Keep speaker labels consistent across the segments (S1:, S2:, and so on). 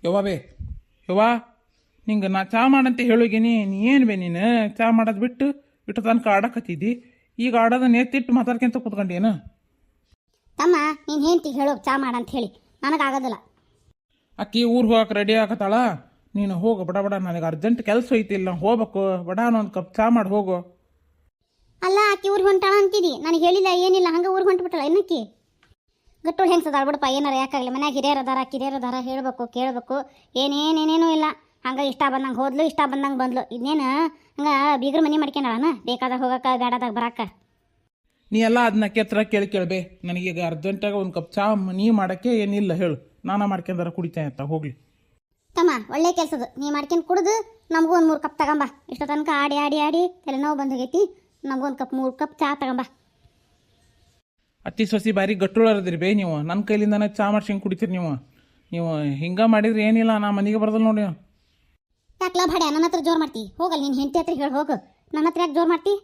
S1: ಯವ್ವ ಬೇ ಯವ್ವ ನಿಂಗೆ ನಾ ಚಾ ಮಾಡಂತ ಹೇಳೋಗಿನಿ ನೀ ಏನು ಬೇ ನೀನು ಚಾ ಮಾಡೋದು ಬಿಟ್ಟು ಇಟ್ಟು ತನಕ ಆಡಕತ್ತಿದ್ದಿ ಈಗ ಆಡೋದ ನೇತಿಟ್ಟು ಮಾತಾಡ್ಕೊಂತ ಕೂತ್ಕೊಂಡೇನು
S2: ತಮ್ಮ ನೀನು ಹೆಂಡ್ತಿ ಹೇಳು ಚಾ ಮಾಡಂತ ಹೇಳಿ ನನಗಾಗೋದಿಲ್ಲ.
S1: ಅಕ್ಕಿ ಊರಿಗೆ ಹೋಗಕ್ಕೆ ರೆಡಿ ಆಗತ್ತಳ, ನೀನು ಹೋಗು ಬಡ ಬಡ, ನನಗೆ ಅರ್ಜೆಂಟ್ ಕೆಲಸ ಐತಿಲ್ಲ ಹೋಗ್ಬೇಕು, ಬಡ ಒಂದು ಕಪ್ ಚಾ ಮಾಡಿ ಹೋಗು.
S2: ಅಲ್ಲ ಆಕಿ ಊರಿಗೆ ಹೊಂಟಾಳ ಅಂತಿದಿ, ನನಗೆ ಹೇಳಿಲ್ಲ ಏನಿಲ್ಲ, ಹಂಗೆ ಊರಿಗೆ ಹೊಂಟ್ಬಿಟ್ಟಳ ಏನಕ್ಕಿ ಗಟ್ಟೋಳು ಹೆಂಗ್ಸದಾಳ ಬಿಡಪ್ಪ. ಏನಾರ ಯಾಕಾಗಲಿ ಮನ್ಯಾಗ ಹಿರಿಯರದಾರ ಕಿರಿಯರದಾರ ಹೇಳಬೇಕು ಕೇಳಬೇಕು, ಏನೇನೇನೇನೂ ಇಲ್ಲ. ಹಂಗೆ ಇಷ್ಟ ಬಂದಂಗೆ ಹೋದ್ಲು ಇಷ್ಟ ಬಂದಂಗೆ ಬಂದ್ಲು. ಇನ್ನೇನು ಹಂಗೆ ಬೀಗ್ರ ಮನೆ ಮಾಡ್ಕೊಂಡಳನ ಬೇಕಾದಾಗ ಹೋಗಕ್ಕೆ ಬೇಡದಾಗ ಬರಾಕ.
S1: ನೀ ಎಲ್ಲ ಅದನ್ನ ಕೆತ್ತರ ಕೇಳ್ಬೇ, ನನಗೀಗ ಅರ್ಜೆಂಟಾಗಿ ಒಂದು ಕಪ್ ಚಾ ನೀ ಮಾಡೋಕ್ಕೆ ಏನಿಲ್ಲ ಹೇಳು, ನಾನಾ ಮಾಡ್ಕೊಂಡಾರ ಕುಡಿತೇನೆ ಅಂತ ಹೋಗ್ಲಿ.
S2: ತಮ್ಮ ಒಳ್ಳೆ ಕೆಲಸದು ನೀ ಮಾಡ್ಕೊಂಡು ಕುಡ್ದು ನಮಗೂ ಒಂದು 3 ಕಪ್ ತಗೊಂಬ. ಇಷ್ಟೋ ತನಕ ಆಡಿ ಆಡಿ ಆಡಿ ತಲೆನೋವು ಬಂದೋಗೈತಿ, ನಮಗೊಂದು 3 ಕಪ್ ಚಾ ತಗೊಂಬ.
S1: ಅತ್ತಿ ಸೊಸಿ ಬಾರಿ ಗಟ್ಟುಳರದಿರಿ ಬೇ ನೀವು, ನನ್ನ ಕೈಲಿಂದನೇ ಚಾ ಮಾಡ್ಸಂಗೆ ಕುಡಿತೀರಿ ನೀವು ಹಿಂಗೆ ಮಾಡಿದ್ರೆ ಏನಿಲ್ಲ, ನಾ ಮನೆಗೆ ಬರ್ದಲ್ಲ ನೋಡಿ.
S2: ಯಾಕಲ ಭಾಡ ನನ್ನ ಹತ್ರ ಜೋರು ಮಾಡ್ತಿ? ಹೋಗಲ್ಲ ನಿನ್ನ ಹೆಂಡತಿ ಹತ್ರ ಹೇಳಿ ಹೋಗು, ನನ್ನ ಹತ್ರ ಯಾಕೆ ಜೋರು ಮಾಡ್ತಿ?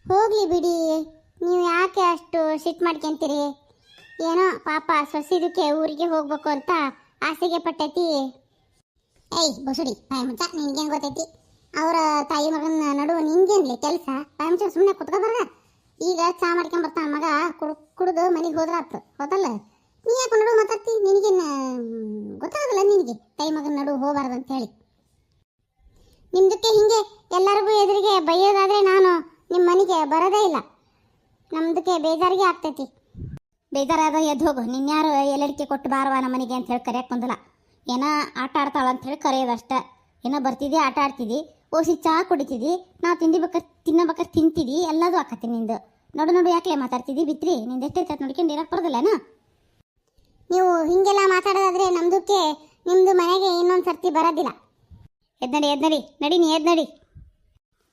S2: ಹೋಗ್ಲಿ ಬಿಡಿ, ನೀವು ಯಾಕೆ ಅಷ್ಟು ಸಿಟ್ಟು ಮಾಡ್ಕೊಂತೀರಿ? ಏನೋ ಪಾಪ ಸೊಸಿದಕ್ಕೆ ಊರಿಗೆ ಹೋಗ್ಬೇಕು ಅಂತ ಆಸೆಗೆ ಪಟ್ಟೈತಿ. ಏಯ್ ಬಸುಡಿ ಬಾಯಿ ಮುಚ್ಚ, ನಿನ್ಗೇನು ಗೊತ್ತೈತಿ? ಅವರ ತಾಯಿ ಮಗನ ನಡುವೆ ನಿನ್ಗೇನ್ಲಿ ಕೆಲಸ? ಬಾಯಿ ಮುಚ್ಚ ಸುಮ್ಮನೆ ಕುತ್ಕೊಬಾರ್ದ. ಈಗ ಚಾ ಮಾಡ್ಕೊಂಡ್ ಬರ್ತಾನ ಮಗ, ಕುಡಿದು ಮನೆಗೆ ಹೋದ್ರ ಆತು, ಹೋದಲ್ಲ? ನೀ ಯಾಕೆ ನಡುವೆ ಮಾತಾಡ್ತಿ? ನಿನಗೇನು ಗೊತ್ತಾಗಲ್ಲ ನಿನಗೆ ತಾಯಿ ಮಗನ ನಡುವೆ ಹೋಗಬಾರ್ದು ಅಂತ ಹೇಳಿ? ನಿಮ್ದಕ್ಕೆ ಹಿಂಗೆ ಎಲ್ಲರಿಗೂ ಎದುರಿಗೆ ಬೈಯೋದಾದ್ರೆ ನಾನು ನಿಮ್ಮ ಮನೆಗೆ ಬರೋದೇ ಇಲ್ಲ. ನಮ್ದಕ್ಕೆ ಬೇಜಾರಿಗೆ ಆಗ್ತೈತಿ. ಬೇಜಾರಾದ ಎದ್ದು ಹೋಗು. ನಿನ್ಯಾರು ಎಲ್ಲಡಿಕೆ ಕೊಟ್ಟು ಬಾರವ ನಮ್ಮ ಮನೆಗೆ ಅಂತ ಹೇಳಿ ಕರೆಯಕ್ಕೆ ಬಂದಿಲ್ಲ. ಏನೋ ಆಟ ಆಡ್ತಾಳ ಅಂತ ಹೇಳಿ ಕರೆಯೋದಷ್ಟೇ. ಏನೋ ಬರ್ತಿದ್ದಿ ಆಟ ಆಡ್ತಿದ್ದಿ, ಓಸಿ ಚಹಾ ಕುಡಿತಿದ್ದಿ, ನಾವು ತಿನ್ನಬೇಕಾದ್ರೆ ತಿಂತಿದ್ದಿ, ಎಲ್ಲದೂ ಆಕತಿ ನಿಂದು. ನೋಡು ಯಾಕೆ ಮಾತಾಡ್ತಿದ್ದಿ ಬಿತ್ರಿ? ನಿಂದು ಎಷ್ಟೈತೆ ನೋಡ್ಕೊಂಡು ಇರಕ್ಕೆ ಬರೋದಿಲ್ಲನಾ? ನೀವು ಹಿಂಗೆಲ್ಲ ಮಾತಾಡೋದಾದ್ರೆ ನಮ್ದಕ್ಕೆ ನಿಮ್ಮದು ಮನೆಗೆ ಇನ್ನೊಂದು ಸರ್ತಿ ಬರೋದಿಲ್ಲ. ಎದ್ನಡಿ ನಡಿ, ನೀ ಎದ್ನಡಿ.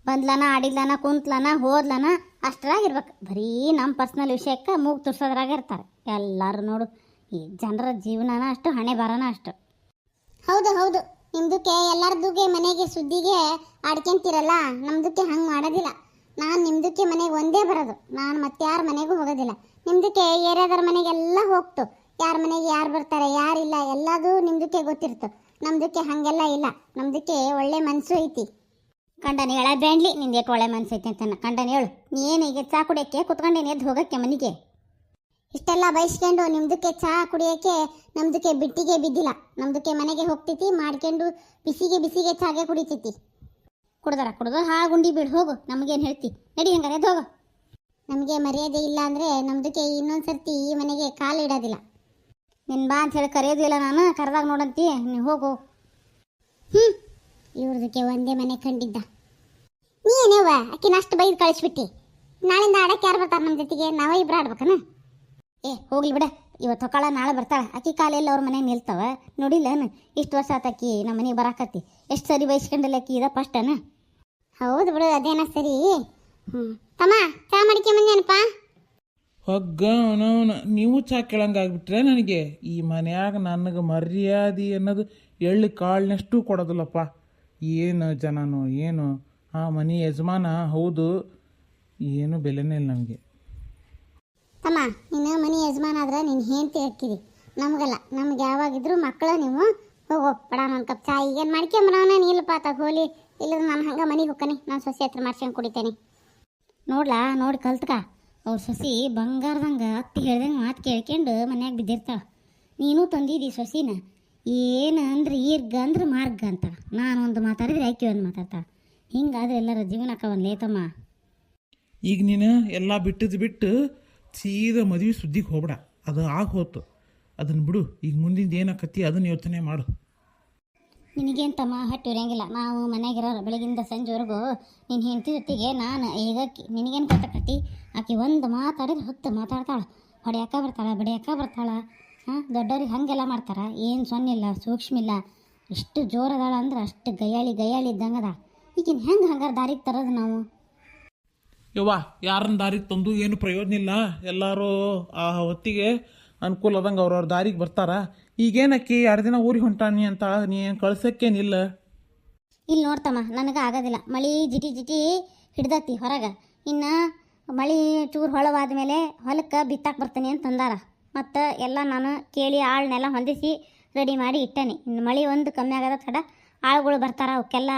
S2: ಬಂದ್ಲನ ಆಡಿದ್ಲನ ಕುಂತ್ಲನ ಹೋದ್ಲನ ಅಷ್ಟರಾಗಿರ್ಬೇಕು. ಬರೀ ನಮ್ಮ ಪರ್ಸ್ನಲ್ ವಿಷಯಕ್ಕೆ ಮೂಗು ತುರ್ಸೋದ್ರಾಗ ಇರ್ತಾರೆ ಎಲ್ಲರೂ. ನೋಡು ಈ ಜನರ ಜೀವನನ ಅಷ್ಟು, ಹಣೆ ಬರೋಣ ಅಷ್ಟು. ಹೌದು ಹೌದು, ನಿಮ್ದಕ್ಕೆ ಎಲ್ಲರದುಗೆ ಮನೆಗೆ ಸುದ್ದಿಗೆ ಆಡ್ಕೊಂತೀರಲ್ಲ, ನಮ್ದಕ್ಕೆ ಹಂಗೆ ಮಾಡೋದಿಲ್ಲ. ನಾನು ನಿಮ್ದಕ್ಕೆ ಮನೆಗೆ ಒಂದೇ ಬರೋದು, ನಾನು ಮತ್ತೆ ಯಾರ ಮನೆಗೂ ಹೋಗೋದಿಲ್ಲ. ನಿಮ್ದಕ್ಕೆ ಏರಿಯಾದವ್ರ ಮನೆಗೆಲ್ಲ ಹೋಗ್ತು, ಯಾರ ಮನೆಗೆ ಯಾರು ಬರ್ತಾರೆ ಯಾರಿಲ್ಲ ಎಲ್ಲದೂ ನಿಮ್ದಕ್ಕೆ ಗೊತ್ತಿರ್ತು. ನಮ್ದಕ್ಕೆ ಹಾಗೆಲ್ಲ ಇಲ್ಲ. ನಮ್ದಕ್ಕೆ ಒಳ್ಳೆ ಮನಸ್ಸು ಐತಿ. ಕಂಡನ ಹೇಳ ಬೇಡ್ಲಿ ನಿಂದು ಎಷ್ಟು ಒಳ್ಳೆ ಮನಸ್ಸು ಐತಿ ಅಂತ. ಕಂಡನ ಹೇಳು, ನೀ ಏನು ಈಗ ಚಾ ಕುಡಿಯೋಕ್ಕೆ ಕುತ್ಕೊಂಡೇನು ಎದ್ದು ಹೋಗೋಕ್ಕೆ ಮನೆಗೆ? ಇಷ್ಟೆಲ್ಲ ಬಯಸ್ಕೊಂಡು ನಿಮ್ದಕ್ಕೆ ಚಹಾ ಕುಡಿಯೋಕ್ಕೆ ನಮ್ದಕ್ಕೆ ಬಿಟ್ಟಿಗೆ ಬಿದ್ದಿಲ್ಲ. ನಮ್ದಕ್ಕೆ ಮನೆಗೆ ಹೋಗ್ತೈತಿ, ಮಾಡ್ಕೊಂಡು ಬಿಸಿಗೆ ಚಾಗೆ ಕುಡಿತೈತಿ. ಕುಡ್ದು ಗುಂಡಿ ಬಿಡು ಹೋಗು. ನಮಗೇನು ಹೇಳ್ತಿ? ನಡಿ ಹಂಗಾರೆ ಎದ್ದು ಹೋಗು. ನಮಗೆ ಮರ್ಯಾದೆ ಇಲ್ಲ ಅಂದರೆ ನಮ್ದಕ್ಕೆ ಇನ್ನೊಂದು ಸರ್ತಿ ಈ ಮನೆಗೆ ಕಾಲು ಇಡೋದಿಲ್ಲ. ನಿನ್ನ ಬಾ ಅಂತ ಹೇಳಿ ಕರೆಯೋದು ಇಲ್ಲ ನಾನು, ಕರೆದಾಗ ನೋಡಂತಿ ನೀವು ಹೋಗು. ಇವ್ರದಕ್ಕೆ ಒಂದೇ ಮನೆ ಕಂಡಿದ್ದ ನೀನೇವ ಆಕಿನ ಅಷ್ಟು ಬೈದು ಕಳಿಸ್ಬಿಟ್ಟಿ. ನಾಳಿಂದ ಆಡಕ್ಕೆ ಯಾರು ಬರ್ತಾರೆ ನಮ್ಮ ಜೊತೆಗೆ? ನಾವೇ ಇಬ್ಬರು ಆಡ್ಬೇಕನ? ಹೋಗ್ಲಿ ಬಿಡ, ಇವತ್ತು ಹೊಕ್ಕಳ ನಾಳೆ ಬರ್ತಾಳೆ. ಅಕ್ಕಿ ಕಾಲೆಲ್ಲ ಅವ್ರ ಮನೆಗೆ ನಿಲ್ತಾವ ನೋಡಿಲ್ಲನ? ಇಷ್ಟು ವರ್ಷ ಆತಕ್ಕಿ ನಮ್ಮ ಮನೆಗೆ ಬರಾಕತ್ತಿ. ಎಷ್ಟು ಸರಿ ಬಯಸ್ಕೊಂಡಲ್ಲ ಅಕ್ಕಿ ಇದ ಫಸ್ಟನ? ಹೌದು ಬಿಡು, ಅದೇನ ಸರಿ. ತಮ್ಮ ಚಾ ಮಾಡಿಕೆ ಬಂದೇನಪ್ಪ?
S1: ಹೊಗ್ಗ ನೀವು ಚಾ ಕೇಳಂಗಾಗ್ಬಿಟ್ರೆ ನನಗೆ ಈ ಮನ್ಯಾಗ ನನಗೆ ಮರ್ಯಾದೆ ಅನ್ನೋದು ಎಳ್ಳು ಕಾಳಿನಷ್ಟು ಕೊಡೋದಿಲ್ಲಪ್ಪ. ಏನು ಜನನೋ ಏನು, ಆ ಮನೆ ಯಜಮಾನ ಹೌದು, ಏನು ಬೆಲೆನೇ ಇಲ್ಲ ನಮಗೆ.
S2: ತಮ್ಮ ನೀನು ಮನೆ ಯಜಮಾನ ಆದ್ರೆ ನೀನು ಹೆಂಡ್ತಿ ಹಾಕಿದಿ, ನಮಗಲ್ಲ. ನಮ್ಗೆ ಯಾವಾಗಿದ್ರು ಮಕ್ಕಳು ನೀವು. ಹೋಗೋ ಬಡ ನನ್ನ ಕಪ್ ಚಾ ಈಗೇನು ಮಾಡ್ಕೊಂಬರೋಣ ನೀಲಪ್ಪ ಹೋಲಿ. ಇಲ್ಲದ ನಾನು ಹಂಗೆ ಮನೆಗೆ ಹೋಗ್ತಾನೆ, ನಾನು ಸೊಸೆ ಹತ್ರ ಮಾಡ್ಸ್ಕೊಂಡು ಕುಡಿತೇನೆ. ನೋಡಿ ಕಲ್ತ್ಕ. ಅವ್ರ ಸೊಸಿ ಬಂಗಾರದಂಗೆ ಅತ್ತಿ ಹೇಳ್ದಂಗೆ ಮಾತು ಕೇಳ್ಕೊಂಡು ಮನ್ಯಾಗ ಬಿದ್ದಿರ್ತಾಳೆ. ನೀನು ತಂದಿದ್ದಿ ಸೊಸಿನ, ಏನು ಅಂದ್ರೆ ಈರ್ಗ ಅಂದ್ರೆ ಮಾರ್ಗ ಅಂತ. ನಾನು ಒಂದು ಮಾತಾಡಿದ್ರೆ ಆಕೆ ಒಂದು ಮಾತಾಡ್ತಾಳೆ. ಹಿಂಗಾದ್ರೆ ಎಲ್ಲರ ಜೀವನಕ್ಕೆ ಒಂದು ಲೇತಮ್ಮ.
S1: ಈಗ ನೀನು ಎಲ್ಲ ಬಿಟ್ಟು ಸೀದಾ ಮದುವೆ ಸುದ್ದಿಗೆ ಹೋಗ್ಬೇಡ, ಅದು ಹೋತು. ಅದನ್ನು ಬಿಡು, ಈಗ ಮುಂದಿಂದ ಏನಾಕತ್ತಿ ಅದನ್ನು ಯೋಚನೆ ಮಾಡು.
S2: ನಿನಗೇನು ತಮ್ಮ ಹೊಟ್ಟೆ ಉರಿಯಂಗಿಲ್ಲ. ನಾವು ಮನೆಯಾಗಿರೋರು ಬೆಳಗಿಂದ ಸಂಜೆವರೆಗೂ ನಿನ್ನ ಹೆಂಡತಿ ಜೊತೆಗೆ ನಾನು ಈಗ ನಿನಗೇನು ಕಟ್ಟಕತ್ತಿ? ಆಕೆ ಒಂದು ಮಾತಾಡಿದ್ರೆ ಹೊತ್ತು ಮಾತಾಡ್ತಾಳೆ, ಹೊಡೆಯಕ್ಕ ಬರ್ತಾಳೆ. ದೊಡ್ಡವ್ರಿಗೆ ಹಾಗೆಲ್ಲ ಮಾಡ್ತಾರೆ. ಏನು ಸೊನ್ನಿಲ್ಲ ಸೂಕ್ಷ್ಮಿಲ್ಲ, ಇಷ್ಟು ಜೋರದಾಳ ಅಂದ್ರೆ ಅಷ್ಟು ಗಯ್ಯಾಳಿ ಇದ್ದಂಗೆ ಅದ. ಈಗಿನ ಹಂಗಾರೆ ದಾರಿಗೆ ತರೋದು ನಾವು?
S1: ಯವ್ವ ಯಾರನ್ನ ದಾರಿಗೆ ತಂದು ಏನು ಪ್ರಯೋಜನ ಇಲ್ಲ. ಎಲ್ಲರೂ ಆ ಹೊತ್ತಿಗೆ ಅನುಕೂಲ ಆದಂಗೆ ಅವ್ರವ್ರ ದಾರಿಗೆ ಬರ್ತಾರ. ಈಗೇನಕ್ಕಿ 2 ದಿನ ಊರಿಗೆ ಹೊಂಟಾನಿ ಅಂತ ನೀ ಏನು ಕಳ್ಸೋಕ್ಕೇನಿಲ್ಲ.
S2: ಇಲ್ಲಿ ನೋಡ್ತಮ್ಮ, ನನಗೆ ಆಗೋದಿಲ್ಲ. ಮಳೆ ಜಿಟಿ ಹಿಡ್ದತಿ ಹೊರಗೆ. ಇನ್ನು ಮಳೆ ಚೂರು ಹೊಳವಾದ ಮೇಲೆ ಹೊಲಕ್ಕೆ ಬಿತ್ತಾಕೆ ಬರ್ತೀನಿ ಅಂತ ತಂದಾರ. ಮತ್ತು ಎಲ್ಲ ನಾನು ಕೇಳಿ ಆಳನ್ನೆಲ್ಲ ಹೊಂದಿಸಿ ರೆಡಿ ಮಾಡಿ ಇಟ್ಟನಿ. ಇನ್ನು ಮಳೆ ಒಂದು ಕಮ್ಮಿ ಆಗದ ತಡ ಆಳುಗಳು ಬರ್ತಾರ, ಅವಕ್ಕೆಲ್ಲ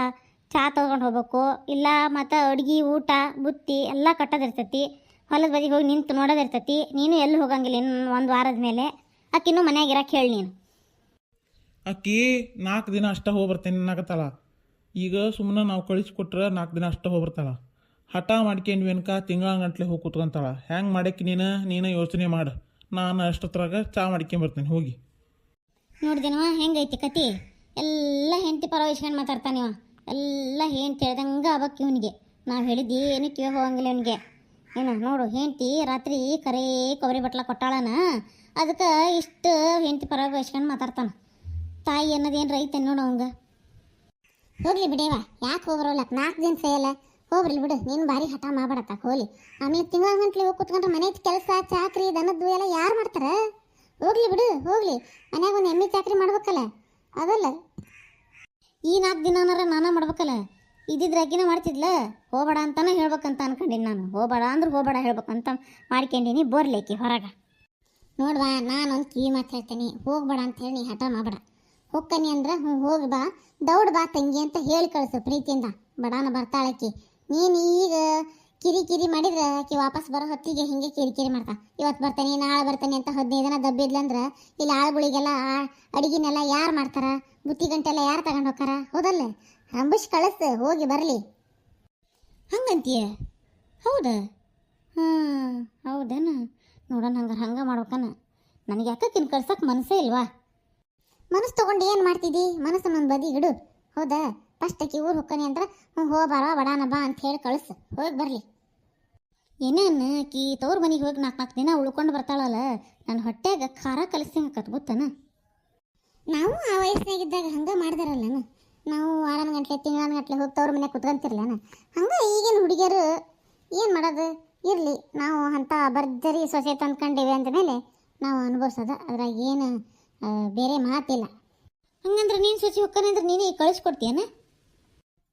S2: ಚಹಾ ತೊಗೊಂಡು ಹೋಗ್ಬೇಕು, ಇಲ್ಲ ಮತ್ತು ಅಡ್ಗೆ ಊಟ ಬುತ್ತಿ ಎಲ್ಲ ಕಟ್ಟೋದಿರ್ತೈತಿ. ಹೊಲದ ಬದಿಗೆ ಹೋಗಿ ನಿಂತು ನೋಡೋದಿರ್ತೈತಿ. ನೀನು ಎಲ್ಲಿ ಹೋಗಂಗಿಲ್ಲ ಇನ್ನು ಒಂದು ವಾರದ ಮೇಲೆ. ಆಕಿನ್ನೂ ಮನ್ಯಾಗ ಇರಕ್ಕೆ ಹೇಳಿ ನೀನು.
S1: ಆಕಿ 4 ದಿನ ಅಷ್ಟೇ ಹೋಗಿ ಬರ್ತೇನೆ ಅನ್ನಕತ್ತಲ್ಲ. ಈಗ ಸುಮ್ಮನೆ ನಾವು ಕಳಿಸ್ಕೊಟ್ರೆ 4 ದಿನ ಅಷ್ಟೇ ಹೋಗಿ ಬರ್ತಾಳ. ಹಠ ಮಾಡ್ಕೊಂಡು ವೆನ್ಕ ತಿಂಗಳಗಂಟ್ಲೆ ಹೋಗಿ ಕೂತ್ಕೊಂತಾಳ. ಹೆಂಗೆ ಮಾಡಕ್ಕೆ ನೀನು ಯೋಚನೆ ಮಾಡು. ನಾನು ಅಷ್ಟೊತ್ತರಾಗ ಚಹಾ ಮಾಡ್ಕೊಂಬರ್ತೇನೆ ಹೋಗಿ.
S2: ನೋಡಿದೇನವ ಹೆಂಗೈತಿ ಕತಿ? ಎಲ್ಲ ಹೆಂಡತಿ ಪರ ಇಸ್ಕೊಂಡು ಮಾತಾಡ್ತಾನಿವ. ಎಲ್ಲ ಹೆಂಡ್ತಿ ಹೇಳ್ದಂಗೆ ಆಗ್ಬೇಕು ಇವನಿಗೆ. ನಾವು ಹೇಳಿದ್ದು ಏನು ಕಿವಿ ಹೋಗಂಗಿಲ್ಲ ಇವನಿಗೆ. ಏನು ನೋಡು, ಹೆಂಡ್ತಿ ರಾತ್ರಿ ಕರೇ ಕೊಬ್ಬರಿ ಬಟ್ಲ ಕೊಟ್ಟಾಳನ, ಅದಕ್ಕೆ ಇಷ್ಟು ಹೆಂಡ್ತಿ ಪರ ಇಸ್ಕೊಂಡು ಮಾತಾಡ್ತಾನೆ. ತಾಯಿ ಅನ್ನೋದೇನು ರೈತ ನೋಡು ಅವಂಗ. ಹೋಗ್ಲಿ ಬಿಡೇವ, ಯಾಕೆ ಹೋಗ್ಬರೋಲ್ಲ? 4 ದಿನ ಸೇಯಲ್ಲ, ಹೋಗ್ರಿ ಬಿಡು. ನೀನು ಭಾರಿ ಹಠ ಮಾಡ್ಬೇಡತ್ತ ಹೋಗ್ಲಿ. ಆಮೇಲೆ ತಿಂಗಳ ಗಂಟ್ಲೆ ಹೋಗಿ ಕೂತ್ಕೊಂಡ್ರೆ ಮನೆ ಕೆಲಸ ಚಾಕ್ರಿ ದನದ್ದು ಎಲ್ಲ ಯಾರು ಮಾಡ್ತಾರ? ಹೋಗ್ಲಿ ಬಿಡು, ಹೋಗ್ಲಿ. ಮನ್ಯಾಗ ಒಂದು ಎಮ್ಮೆ ಚಾಕ್ರಿ ಮಾಡ್ಬೇಕಲ್ಲ, ಅದಲ್ಲ ಈ 4 ದಿನನಾರ ನಾನ ಮಾಡ್ಬೇಕಲ್ಲ. ಇದ್ದಿದ್ರೆ ಅಕ್ಕಿನ ಮಾಡ್ತಿದ್ಲ. ಹೋಗಬೇಡ ಅಂತಾನೆ ಹೇಳ್ಬೇಕಂತ ಅನ್ಕೊಂಡಿನಿ ನಾನು. ಹೋಗಬೇಡ ಅಂದ್ರೆ ಹೋಗಬೇಡ ಹೇಳ್ಬೇಕಂತ ಮಾಡ್ಕೊಂಡೀನಿ. ಬೋರ್ಲೇಕಿ ಹೊರಗೆ ನೋಡ್ವಾ, ನಾನೊಂದು ಕಿವಿ ಮಾತು ಹೇಳ್ತೇನೆ. ಹೋಗ್ಬೇಡ ಅಂತ ಹೇಳಿ ನೀ ಹಠ ಮಾಡಬೇಡ. ಹೋಗ್ಕನಿ ಅಂದ್ರೆ ಹ್ಞೂ ಹೋಗಿ ಬಾ, ದೌಡ್ ಬಾ ತಂಗಿ ಅಂತ ಹೇಳಿ ಕಳಿಸು ಪ್ರೀತಿಯಿಂದ. ಬಡಾನ ಬರ್ತಾಳಕ್ಕಿ. ನೀನು ಈಗ ಕಿರಿ ಮಾಡಿದ್ರೆ ಆಕಿ ವಾಪಸ್ ಬರೋ ಹೊತ್ತಿಗೆ ಹಿಂಗೆ ಕಿರಿಕಿರಿ ಮಾಡ್ತಾ, ಇವತ್ತು ಬರ್ತಾನೆ ನಾಳೆ ಬರ್ತಾನೆ ಅಂತ 15 ದಿನ ದಬ್ಬಿದ್ಲಂದ್ರೆ ಇಲ್ಲಿ ಆಳುಗಳಿಗೆಲ್ಲ ಅಡಿಗೆನೆಲ್ಲ ಯಾರು ಮಾಡ್ತಾರ? ಬುತ್ತಿ ಗಂಟೆಲ್ಲ ಯಾರು ತಗೊಂಡು ಹೋಗ್ತಾರ? ಹೌದಲ್ಲ? ರಂಬಿಸಿ ಕಳಿಸ್ತು, ಹೋಗಿ ಬರಲಿ. ಹಂಗಂತೀಯ? ಹೌದಾ? ಹೌದೇನ? ನೋಡೋಣ, ಹಂಗೆ ಮಾಡ್ಬೇಕನ. ನನಗೆ ಯಾಕಿನ್ ಕಳ್ಸಕ್ಕೆ ಮನಸ್ಸೇ ಇಲ್ವಾ? ಮನಸ್ಸು ತೊಗೊಂಡು ಏನು ಮಾಡ್ತಿದ್ದಿ? ಮನಸ್ಸು ನನ್ನ ಬದಿ ಇಡು. ಹೌದಾ? ಫಸ್ಟ್ ಆಕಿ ಊರು ಹೋಗ್ತಾನೆ ಅಂದ್ರೆ ಹ್ಞೂ ಹೋಗ್ಬಾರ ಬಡಾನ ಬಾ ಅಂತ ಹೇಳಿ ಕಳಿಸು, ಹೋಗಿ ಬರಲಿ. ಏನೇನು ಆಕಿ ತವ್ರ ಮನೆಗೆ ಹೋಗಿ 4 ದಿನ ಉಳ್ಕೊಂಡು ಬರ್ತಾಳಲ್ಲ, ನನ್ನ ಹೊಟ್ಟೆಗೆ ಖಾರ ಕಲಿಸ್ದಂಗೆ ಗೊತ್ತನ. ನಾವು ಆ ವಯಸ್ಸಿನಾಗಿದ್ದಾಗ ಹಂಗೆ ಮಾಡ್ದಾರಲ್ಲನ. ನಾವು ವಾರಾನ ಗಂಟ್ಲೆ ತಿಂಗಳ ಗಂಟ್ಲೆ ಹೋಗಿ ತವ್ರ ಮನೆಗೆ ಕುತ್ಕೊಂತಿರ್ಲನ. ಹಂಗೆ ಈಗಿನ ಹುಡುಗಿಯರು ಏನು ಮಾಡೋದು? ಇರಲಿ, ನಾವು ಅಂಥ ಭರ್ಜರಿ ಸೊಸೆ ತಂದ್ಕೊಂಡಿವೆ ಅಂದಮೇಲೆ ನಾವು ಅನುಭವಿಸೋದು, ಅದ್ರಾಗ ಏನು ಬೇರೆ ಮಾತಿಲ್ಲ. ಹಂಗಂದ್ರೆ ನೀನು ಸೊಸಿ ಹೊಕ್ಕನೆ ಅಂದ್ರೆ ನೀನೇ ಕಳಿಸ್ಕೊಡ್ತೀಯನ?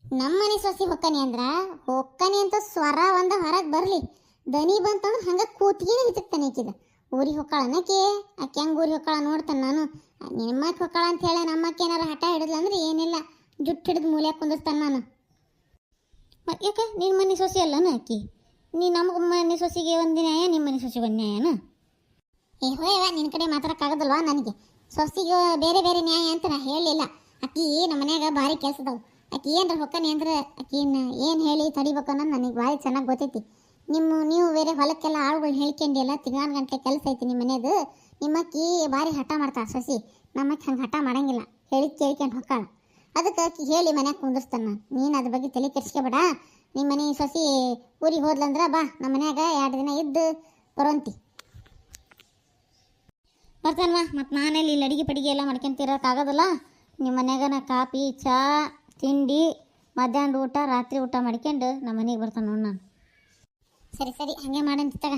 S2: ನಮ್ಮ ಮನೆ ಸೊಸಿ ಹೊಕ್ಕನಿ ಅಂದ್ರೆ ಹೊಕ್ಕನಿ ಅಂತ ಸ್ವರ ಒಂದು ಹೊರಗೆ ಬರಲಿ. ದನಿ ಬಂತಂದ್ರೆ ಹಂಗೆ ಕೂತ್ಗೇನೆ ಹಿಚಕ್ತಾನೆ ಆಕಿದ. ಊರಿಗೆ ಹೊಕ್ಕಾಳನಕ್ಕೆ ಆಕೆ ಹೆಂಗೆ ಊರಿಗೆ ಹೊಕ್ಕಾಳ ನೋಡ್ತಾನೆ ನಾನು. ನಿಮ್ಮಕ್ಕೆ ಹೊಕ್ಕಾಳ ಅಂತ ಹೇಳಿ ನಮ್ಮಕ್ಕೆ ಏನಾರು ಹಠ ಹಿಡಿದ್ಲ ಅಂದ್ರೆ ಏನಿಲ್ಲ, ಜುಟ್ಟು ಹಿಡಿದು ಮೂಲೆ ಕುಂದಿರ್ತಾನೆ ನಾನು. ಯಾಕೆ ನಿನ್ನ ಮನೆ ಸೊಸಿ ಅಲ್ಲನ ಆಕಿ? ನೀ ನಮ್ಮ ಮನೆ ಸೊಸಿಗೆ ಒಂದು ನ್ಯಾಯ, ನಿಮ್ಮ ಮನೆ ಸೊಸಿಗೆ ಒಂದು ನ್ಯಾಯನ? ಹೋಯವ, ನಿನ್ನ ಕಡೆ ಮಾತಾಡೋಕ್ಕಾಗೋದಲ್ವಾ ನನಗೆ? ಸೊಸಿಗೆ ಬೇರೆ ಬೇರೆ ನ್ಯಾಯ ಅಂತ ನಾ ಹೇಳಲಿಲ್ಲ. ಆಕಿ ನಮ್ಮ ಮನ್ಯಾಗ ಭಾರಿ ಕೆಲಸದವು. ಆಕಿ ಏನ್ರ ಹೊಕ್ಕನಿ ಅಂದ್ರೆ ಆಕಿನ ಏನು ಹೇಳಿ ತಡಿಬೇಕು ಅನ್ನೋದು ನನಗೆ ಭಾರಿ ಚೆನ್ನಾಗಿ ಗೊತ್ತೈತಿ. ನೀವು ಬೇರೆ ಹೊಲಕ್ಕೆಲ್ಲ ಆಳುಗಳು ಹೇಳ್ಕೊಂಡಿಲ್ಲ, ತಿಂಗಳ ಗಂಟೆ ಕೆಲಸ ಐತಿ ನಿಮ್ಮ ಮನೇದು. ನಿಮ್ಮಕ್ಕಿ ಭಾರಿ ಹಠ ಮಾಡ್ತಾಳೆ ಸೊಸಿ. ನಮ್ಮಕ್ಕಿ ಹಂಗೆ ಹಠ ಮಾಡಂಗಿಲ್ಲ, ಹೇಳಿದ್ ಕೇಳ್ಕೊಂಡು ಹೊಕ್ಕಾಳ. ಅದಕ್ಕೆ ಆಕಿ ಹೇಳಿ ಮನ್ಯಾಗ ಕುಂದಿರ್ತಾನೆ ನಾನು. ನೀನು ಅದ್ರ ಬಗ್ಗೆ ತಲೆ ಕೆಡಿಸ್ಕೊಬೇಡ. ನಿಮ್ಮ ಮನೆ ಸೊಸಿ ಊರಿಗೆ ಹೋದ್ಲಂದ್ರೆ ಬಾ, ನಮ್ಮ ಮನ್ಯಾಗ 2 ದಿನ ಇದ್ದು ಬರೋಂತಿ. ಬರ್ತಾನವಾ, ಮತ್ತು ನಾನೆಲ್ಲಿ ಇಲ್ಲಿ ಅಡಿಗೆ ಪಡಿಗೆ ಎಲ್ಲ ಮಾಡ್ಕೊಂತಿರೋಕ್ಕಾಗೋದಿಲ್ಲ. ನಿಮ್ಮ ಮನ್ಯಾಗ ಕಾಫಿ ಚಹಾ ತಿಂಡಿ ಮಧ್ಯಾಹ್ನದ ಊಟ ರಾತ್ರಿ ಊಟ ಮಾಡ್ಕೊಂಡು ನಮ್ಮ ಮನೆಗೆ ಬರ್ತಾನೆ ನೋಡಿ ನಾನು. ಸರಿ ಹಾಗೆ ಮಾಡಂತ ತಗ.